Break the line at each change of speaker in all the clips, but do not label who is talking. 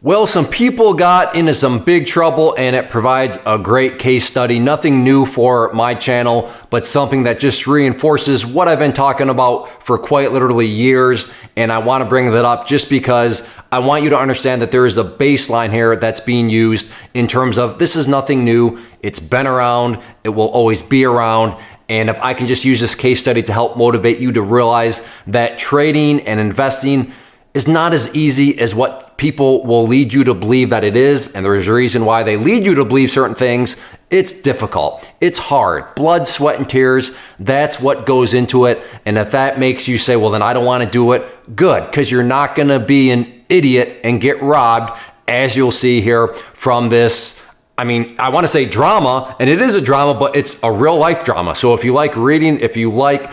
Well, some people got into some big trouble, and it provides a great case study. Nothing new for my channel, but something that just reinforces what I've been talking about for quite literally years. And I want to bring that up just because I want you to understand that there is a baseline here that's being used in terms of this is nothing new. It's been around. It will always be around. And if I can just use this case study to help motivate you to realize that trading and investing is not as easy as what people will lead you to believe that it is. And there's a reason why they lead you to believe certain things. It's difficult. It's hard. Blood, sweat, and tears. That's what goes into it. And if that makes you say, well, then I don't want to do it, good, because you're not going to be an idiot and get robbed, as you'll see here from this. I mean, I want to say drama, and it is a drama, but it's a real life drama. So if you like reading, if you like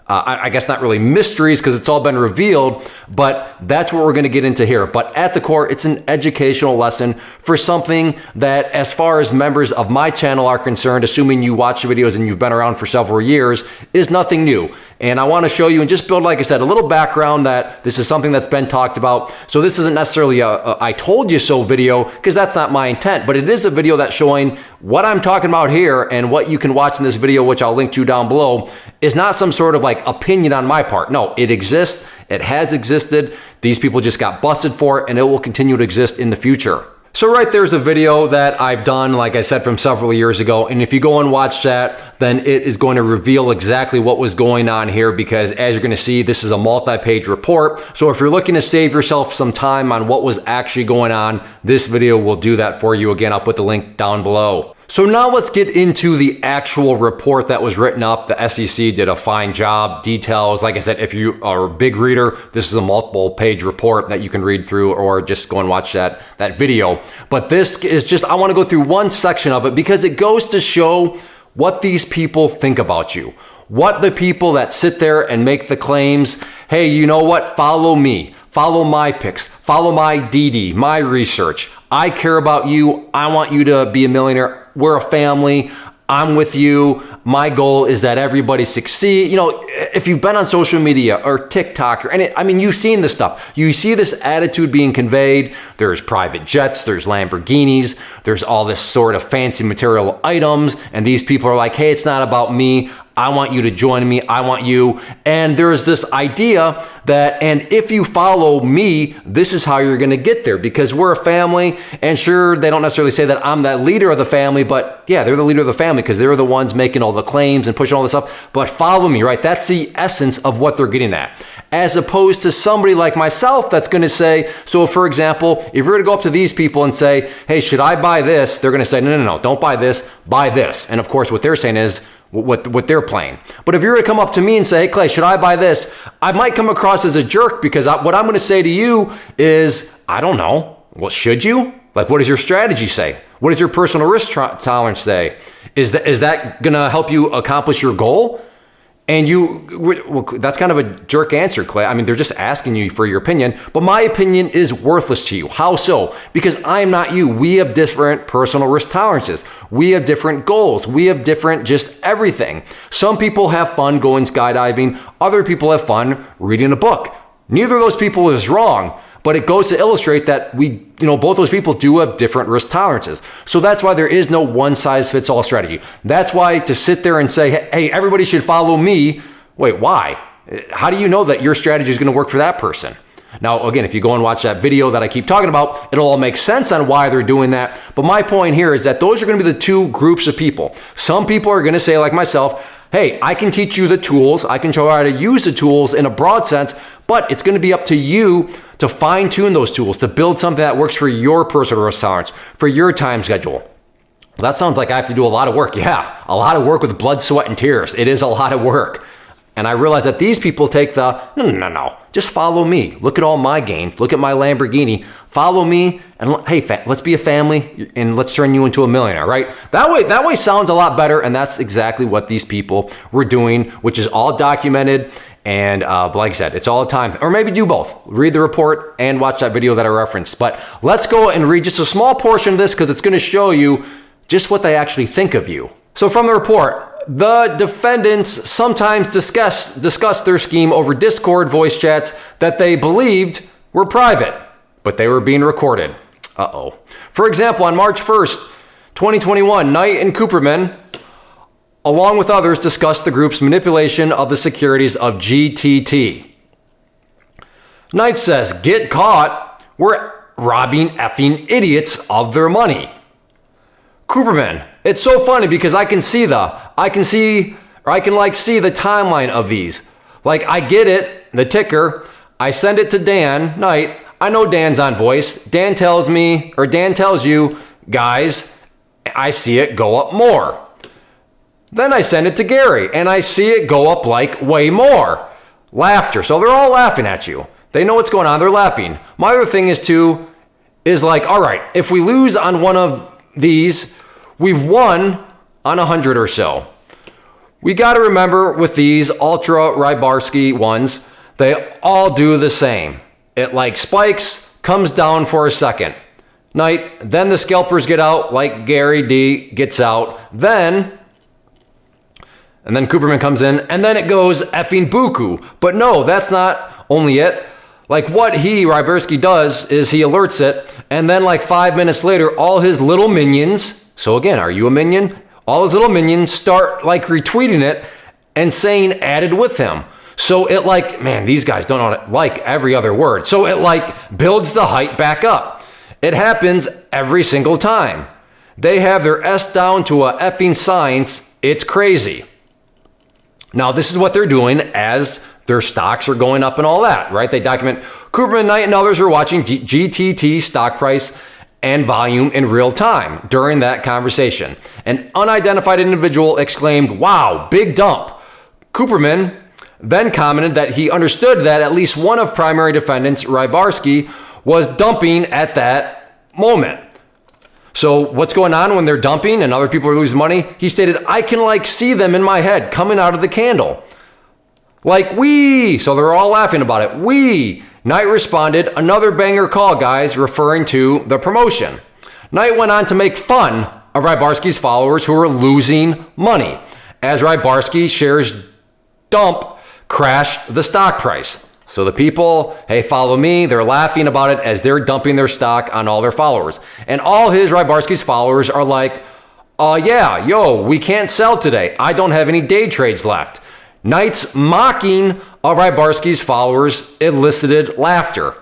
I guess not really mysteries because it's all been revealed, but that's what we're going to get into here. But at the core, it's an educational lesson for something that, as far as members of my channel are concerned, assuming you watch the videos and you've been around for several years, is nothing new. And I want to show you and just build, like I said, a little background that this is something that's been talked about. So this isn't necessarily a I told you so video, because that's not my intent, but it is a video that's showing what I'm talking about here, and what you can watch in this video, which I'll link to down below, is not some sort of like opinion on my part. No, it exists. It has existed. These people just got busted for it, and it will continue to exist in the future. So right there's a video that I've done, like I said, from several years ago. And if you go and watch that, then it is going to reveal exactly what was going on here, because as you're going to see, this is a multi-page report. So if you're looking to save yourself some time on what was actually going on, this video will do that for you. Again, I'll put the link down below. So now let's get into the actual report that was written up. The SEC did a fine job. Details, like I said, if you are a big reader, this is a multiple page report that you can read through, or just go and watch that video. But this is just, I want to go through one section of it because it goes to show what these people think about you. What the people that sit there and make the claims, hey, you know what, follow me, follow my picks, follow my DD, my research. I care about you. I want you to be a millionaire. We're a family. I'm with you. My goal is that everybody succeed. You know, if you've been on social media or TikTok or any, I mean, you've seen this stuff. You see this attitude being conveyed. There's private jets, there's Lamborghinis, there's all this sort of fancy material items. And these people are like, hey, it's not about me. I want you to join me. I want you. And there's this idea that, and if you follow me, this is how you're going to get there, because we're a family. And sure, they don't necessarily say that I'm that leader of the family, but yeah, they're the leader of the family because they're the ones making all the claims and pushing all this stuff. But follow me, right? That's the essence of what they're getting at. As opposed to somebody like myself that's going to say, so for example, if you're going to go up to these people and say, hey, should I buy this? They're going to say, no, don't buy this, buy this. And of course, what they're saying is, what they're playing. But if you're gonna come up to me and say, hey, Clay, should I buy this? I might come across as a jerk, because what I'm gonna say to you is, I don't know. Well, should you? Like, what does your strategy say? What does your personal risk tolerance say? Is that gonna help you accomplish your goal? And well, that's kind of a jerk answer, Clay. I mean, they're just asking you for your opinion, but my opinion is worthless to you. How so? Because I am not you. We have different personal risk tolerances. We have different goals. We have different just everything. Some people have fun going skydiving. Other people have fun reading a book. Neither of those people is wrong, but it goes to illustrate that both those people do have different risk tolerances. So that's why there is no one size fits all strategy. That's why to sit there and say, hey, everybody should follow me. Wait, why? How do you know that your strategy is going to work for that person? Now, again, if you go and watch that video that I keep talking about, it'll all make sense on why they're doing that. But my point here is that those are going to be the two groups of people. Some people are going to say, like myself, hey, I can teach you the tools. I can show you how to use the tools in a broad sense, but it's going to be up to you to fine tune those tools, to build something that works for your personal risk tolerance, for your time schedule. Well, that sounds like I have to do a lot of work. Yeah, a lot of work with blood, sweat, and tears. It is a lot of work. And I realize that these people take the, no, just follow me. Look at all my gains. Look at my Lamborghini. Follow me, and hey, let's be a family, and let's turn you into a millionaire, right? That way sounds a lot better, and that's exactly what these people were doing, which is all documented. And like I said, it's all the time. Or maybe do both. Read the report and watch that video that I referenced. But let's go and read just a small portion of this, because it's going to show you just what they actually think of you. So from the report, the defendants sometimes discuss their scheme over Discord voice chats that they believed were private, but they were being recorded. Uh-oh. For example, on March 1st, 2021, Knight and Cooperman, along with others, discussed the group's manipulation of the securities of GTT. Knight says, get caught. We're robbing effing idiots of their money. Cooperman, it's so funny because I can see the timeline of these. Like, I get it, the ticker. I send it to Dan Knight. I know Dan's on voice. Dan tells you, guys, I see it go up more. Then I send it to Gary, and I see it go up like way more. Laughter. So they're all laughing at you. They know what's going on. They're laughing. My other thing is like, all right, if we lose on one of these, we've won on 100 or so. We got to remember with these ultra Rybarsky ones, they all do the same. It like spikes, comes down for a second. Night, then the scalpers get out like Gary D gets out. And then Cooperman comes in, and then it goes effing buku. But no, that's not only it. Like what Rybarsky does is he alerts it, and then like 5 minutes later, all his little minions, so again, are you a minion? All his little minions start like retweeting it and saying added with him. So it like, man, these guys don't like every other word. So it like builds the hype back up. It happens every single time. They have their S down to a effing science. It's crazy. Now, this is what they're doing as their stocks are going up and all that, right? They document Cooperman, Knight, and others are watching GTT stock price and volume in real time during that conversation. An unidentified individual exclaimed, wow, big dump. Cooperman then commented that he understood that at least one of primary defendants, Rybarsky, was dumping at that moment. So what's going on when they're dumping and other people are losing money? He stated, I can like see them in my head coming out of the candle. Like so they're all laughing about it. Knight responded, another banger call, guys, referring to the promotion. Knight went on to make fun of Rybarsky's followers who were losing money as Rybarsky shares dump crashed the stock price. So the people, hey, follow me, they're laughing about it as they're dumping their stock on all their followers. And all Rybarsky's followers are like, we can't sell today. I don't have any day trades left. Knight's mocking of Rybarsky's followers elicited laughter.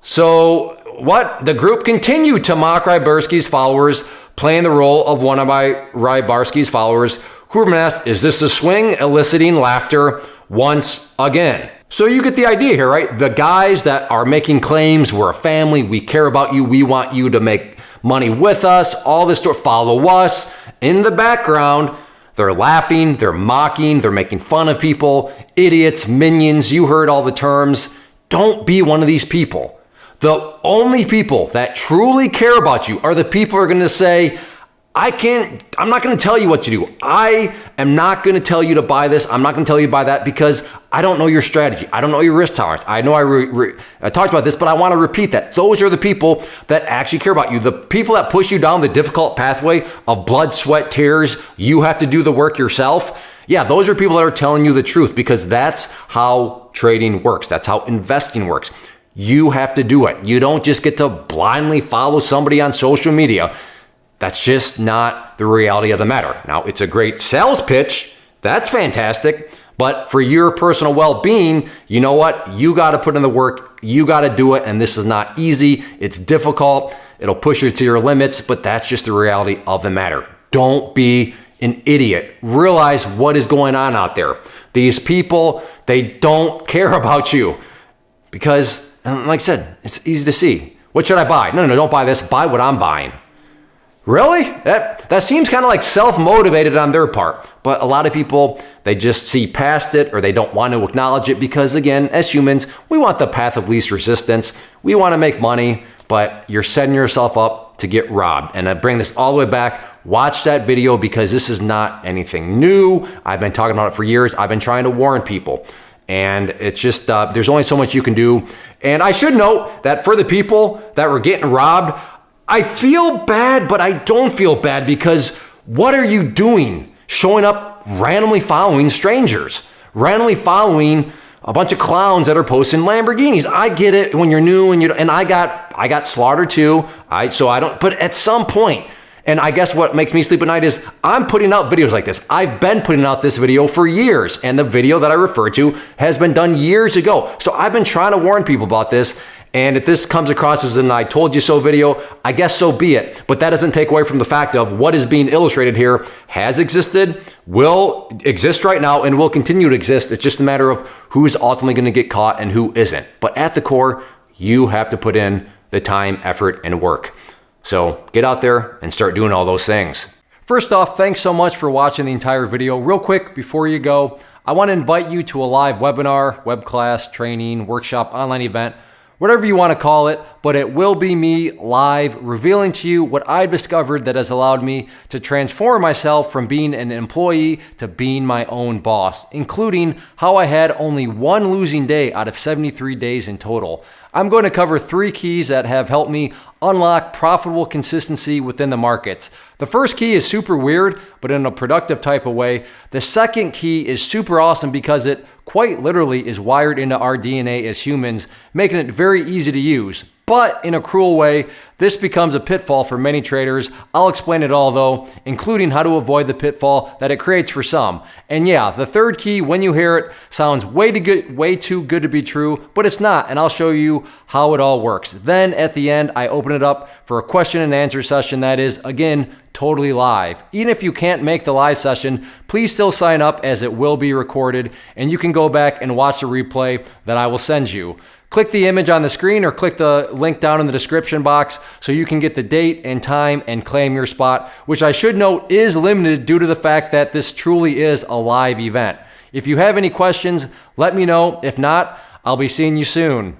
So what? The group continued to mock Rybarsky's followers, playing the role of one of Rybarsky's followers. Cooperman asked, is this a swing? Eliciting laughter once again. So you get the idea here, right? The guys that are making claims, we're a family, we care about you, we want you to make money with us, all this stuff, follow us. In the background, they're laughing, they're mocking, they're making fun of people, idiots, minions, you heard all the terms. Don't be one of these people. The only people that truly care about you are the people who are going to say, I'm not going to tell you what to do. I am not going to tell you to buy this. I'm not going to tell you to buy that because I don't know your strategy. I don't know your risk tolerance. I know I talked about this, but I want to repeat that. Those are the people that actually care about you. The people that push you down the difficult pathway of blood, sweat, tears, you have to do the work yourself. Yeah, those are people that are telling you the truth because that's how trading works. That's how investing works. You have to do it. You don't just get to blindly follow somebody on social media. That's just not the reality of the matter. Now, it's a great sales pitch. That's fantastic. But for your personal well-being, you know what? You got to put in the work. You got to do it. And this is not easy. It's difficult. It'll push you to your limits, but that's just the reality of the matter. Don't be an idiot. Realize what is going on out there. These people, they don't care about you because, like I said, it's easy to see. What should I buy? No, don't buy this. Buy what I'm buying. Really? That seems kind of like self-motivated on their part. But a lot of people, they just see past it or they don't want to acknowledge it because, again, as humans, we want the path of least resistance. We want to make money, but you're setting yourself up to get robbed. And I bring this all the way back. Watch that video because this is not anything new. I've been talking about it for years. I've been trying to warn people. And it's just, there's only so much you can do. And I should note that for the people that were getting robbed, I feel bad, but I don't feel bad because what are you doing? Showing up randomly following strangers, randomly following a bunch of clowns that are posting Lamborghinis. I get it when you're new and I got I got slaughtered too. But at some point, and I guess what makes me sleep at night is I'm putting out videos like this. I've been putting out this video for years, and the video that I refer to has been done years ago. So I've been trying to warn people about this. And if this comes across as an I told you so video, I guess so be it. But that doesn't take away from the fact of what is being illustrated here has existed, will exist right now, and will continue to exist. It's just a matter of who's ultimately going to get caught and who isn't. But at the core, you have to put in the time, effort, and work. So get out there and start doing all those things. First off, thanks so much for watching the entire video. Real quick, before you go, I want to invite you to a live webinar, web class, training, workshop, online event, whatever you want to call it, but it will be me live revealing to you what I've discovered that has allowed me to transform myself from being an employee to being my own boss, including how I had only one losing day out of 73 days in total. I'm going to cover 3 keys that have helped me unlock profitable consistency within the markets. The first key is super weird, but in a productive type of way. The second key is super awesome because it quite literally is wired into our DNA as humans, making it very easy to use. But in a cruel way, this becomes a pitfall for many traders. I'll explain it all though, including how to avoid the pitfall that it creates for some. And yeah, the third key, when you hear it, sounds way too good to be true, but it's not, and I'll show you how it all works. Then at the end, I open it up for a question and answer session that is, again, totally live. Even if you can't make the live session, please still sign up as it will be recorded, and you can go back and watch the replay that I will send you. Click the image on the screen or click the link down in the description box so you can get the date and time and claim your spot, which I should note is limited due to the fact that this truly is a live event. If you have any questions, let me know. If not, I'll be seeing you soon.